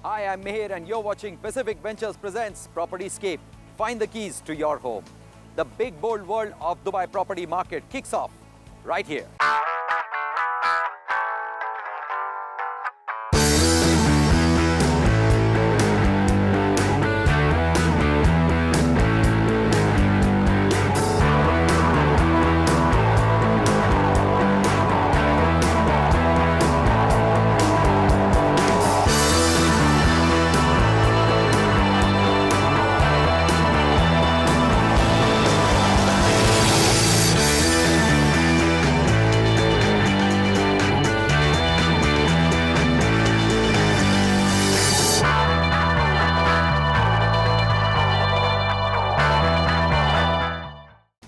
Hi, I'm Mihir and you're watching Pacific Ventures presents PropertyScape. Find the keys to your home. The big bold world of Dubai property market kicks off right here.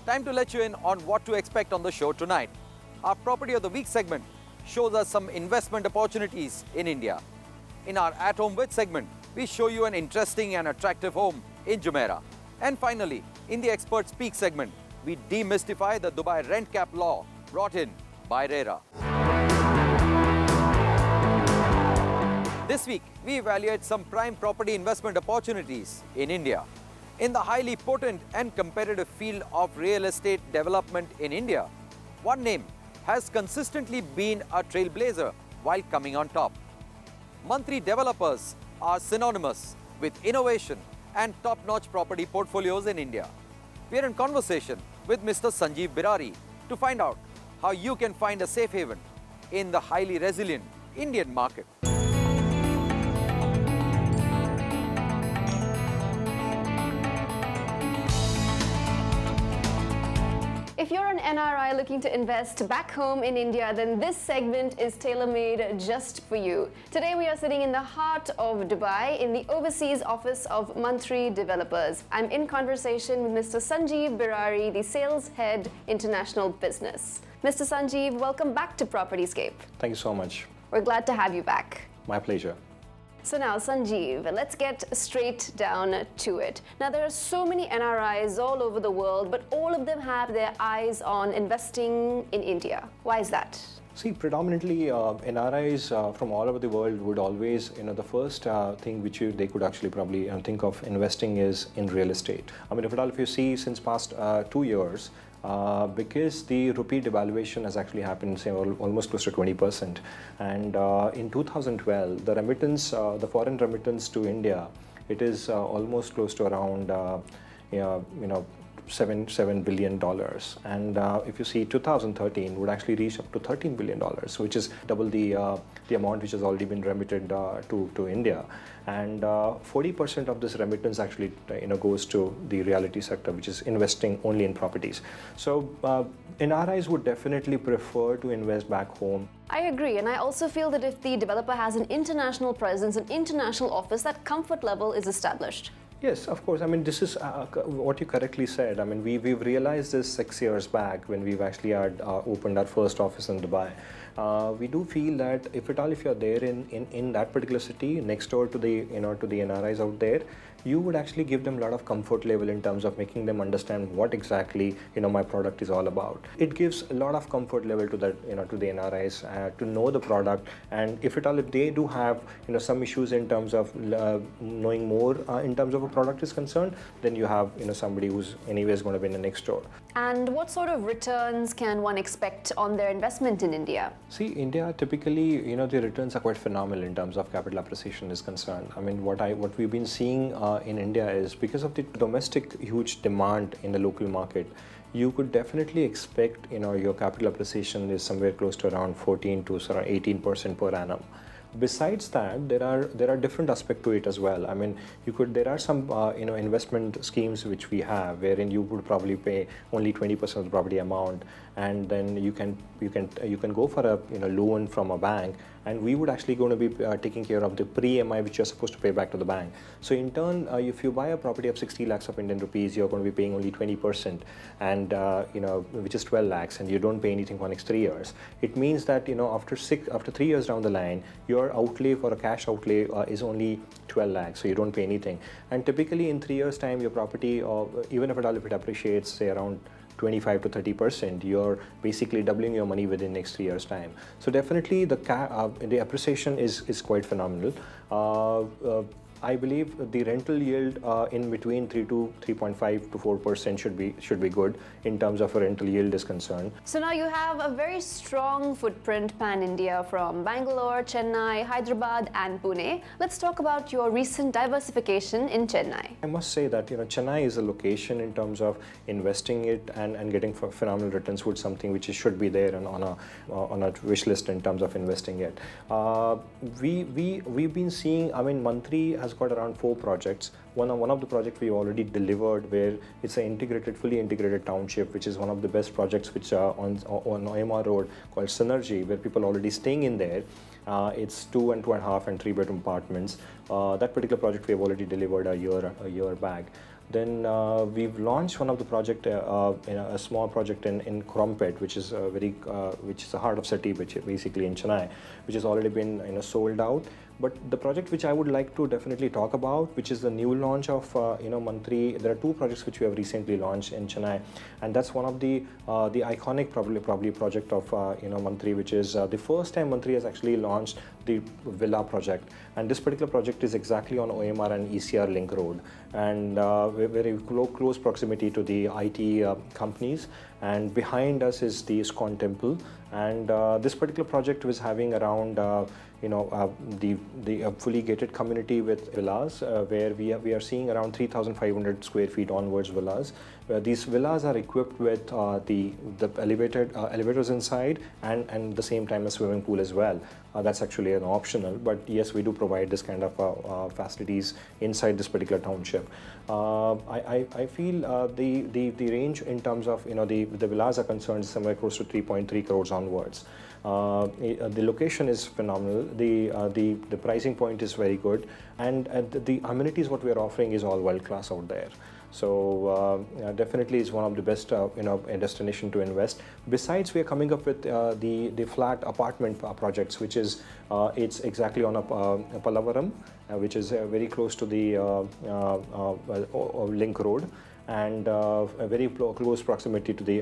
Time to let you in on what to expect on the show tonight. Our Property of the Week segment shows us some investment opportunities in India. In our At Home With segment, we show you an interesting and attractive home in Jumeirah. And finally, in the Expert Speak segment, we demystify the Dubai rent cap law brought in by RERA. This week, we evaluate some prime property investment opportunities in India. In the highly potent and competitive field of real estate development in India, one name has consistently been a trailblazer while coming on top. Mantri developers are synonymous with innovation and top-notch property portfolios in India. We are in conversation with Mr. Sanjeev Birari to find out how you can find a safe haven in the highly resilient Indian market. If you're an NRI looking to invest back home in India, then this segment is tailor-made just for you. Today we are sitting in the heart of Dubai in the overseas office of Mantri Developers. I'm in conversation with Mr. Sanjeev Birari, the sales head international business. Mr. Sanjeev, welcome back to PropertyScape. Thank you so much. We're glad to have you back. My pleasure. So now, Sanjeev, let's get straight down to it. Now, there are so many NRIs all over the world, but all of them have their eyes on investing in India. Why is that? See, predominantly NRIs from all over the world would always, the first thing which they could actually probably think of investing is in real estate. I mean, if you see since past 2 years, because the rupee devaluation has actually happened, say, almost close to 20%. And in 2012, the remittance, the foreign remittance to India, it is almost close to around, $7 billion. And if you see 2013 would actually reach up to $13 billion, which is double the amount which has already been remitted to India. And 40% of this remittance actually goes to the realty sector, which is investing only in properties. So NRIs would definitely prefer to invest back home. I agree, and I also feel that if the developer has an international presence, an international office, that comfort level is established. Yes, of course. I mean, this is what you correctly said. I mean, we've realized this 6 years back when we've actually had opened our first office in Dubai. We do feel that if you're there in that particular city next door to the to the NRIs out there, you would actually give them a lot of comfort level in terms of making them understand what exactly my product is all about. It gives a lot of comfort level to that to the NRIs to know the product, and if they do have some issues in terms of knowing more in terms of a product is concerned, then you have somebody who's anyways going to be in the next door. And what sort of returns can one expect on their investment in India? See, India typically, the returns are quite phenomenal in terms of capital appreciation is concerned. I mean, what we've been seeing in India is because of the domestic huge demand in the local market, you could definitely expect, your capital appreciation is somewhere close to around 14 to around 18% per annum. Besides that, there are different aspects to it as well. I mean, there are some investment schemes which we have wherein you would probably pay only 20% of the property amount, and then you can go for a loan from a bank, and we would actually going to be taking care of the pre-MI which you're supposed to pay back to the bank. So in turn, if you buy a property of 60 lakhs of Indian rupees, you're going to be paying only 20%, and which is 12 lakhs, and you don't pay anything for next 3 years. It means that after 3 years down the line, your outlay for a cash outlay is only 12 lakhs, so you don't pay anything. And typically in 3 years time, your property, even if it appreciates, say around 25 to 30%, you're basically doubling your money within next 3 years' time. So definitely the appreciation is quite phenomenal. I believe the rental yield in between 3.5 to 4% should be good in terms of a rental yield is concerned. So now you have a very strong footprint pan-India from Bangalore, Chennai, Hyderabad and Pune. Let's talk about your recent diversification in Chennai. I must say that Chennai is a location in terms of investing it and getting phenomenal returns would something which should be there and on a wish list in terms of investing it. We've been seeing, I mean, Mantri has got around 4 projects. One of the projects we already delivered, where it's an fully integrated township, which is one of the best projects which are on OMR Road, called Synergy, where people are already staying in there. It's 2 and 2.5 and 3-bedroom apartments. That particular project we have already delivered a year back. Then we've launched one of the project, a small project in Krompet, which is which is the heart of city, which basically in Chennai, which has already been sold out. But the project which I would like to definitely talk about, which is the new launch of Mantri. There are 2 projects which we have recently launched in Chennai, and that's one of the iconic probably project of Mantri, which is the first time Mantri has actually launched the villa project. And this particular project is exactly on OMR and ECR Link Road, and very close proximity to the IT companies. And behind us is the ISKCON temple, and this particular project was having around the fully gated community with villas, where we are seeing around 3,500 square feet onwards villas. These villas are equipped with the elevators inside and the same time a swimming pool as well. That's actually an optional, but yes, we do provide this kind of facilities inside this particular township. I feel the range in terms of the villas are concerned is somewhere close to 3.3 crores onwards. The location is phenomenal. The pricing point is very good, and the amenities what we are offering is all world class out there. So definitely is one of the best a destination to invest. Besides, we are coming up with the flat apartment projects, which is it's exactly on a Pallavaram, which is very close to the Link Road, and a very close proximity to the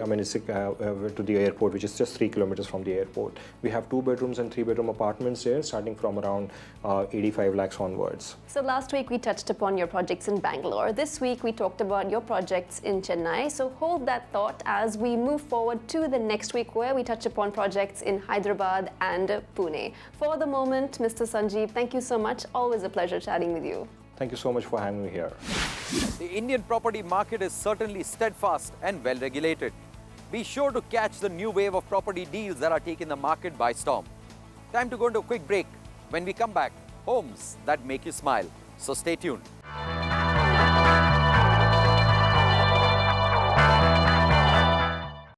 to the airport, which is just 3 kilometers from the airport. We have 2 bedrooms and 3-bedroom apartments there, starting from around 85 lakhs onwards. So last week we touched upon your projects in Bangalore. This week we talked about your projects in Chennai. So hold that thought as we move forward to the next week, where we touch upon projects in Hyderabad and Pune. For the moment, Mr. Sanjeev, thank you so much. Always a pleasure chatting with you. Thank you so much for having me here. The Indian property market is certainly steadfast and well regulated. Be sure to catch the new wave of property deals that are taking the market by storm. Time to go into a quick break. When we come back, homes that make you smile. So stay tuned.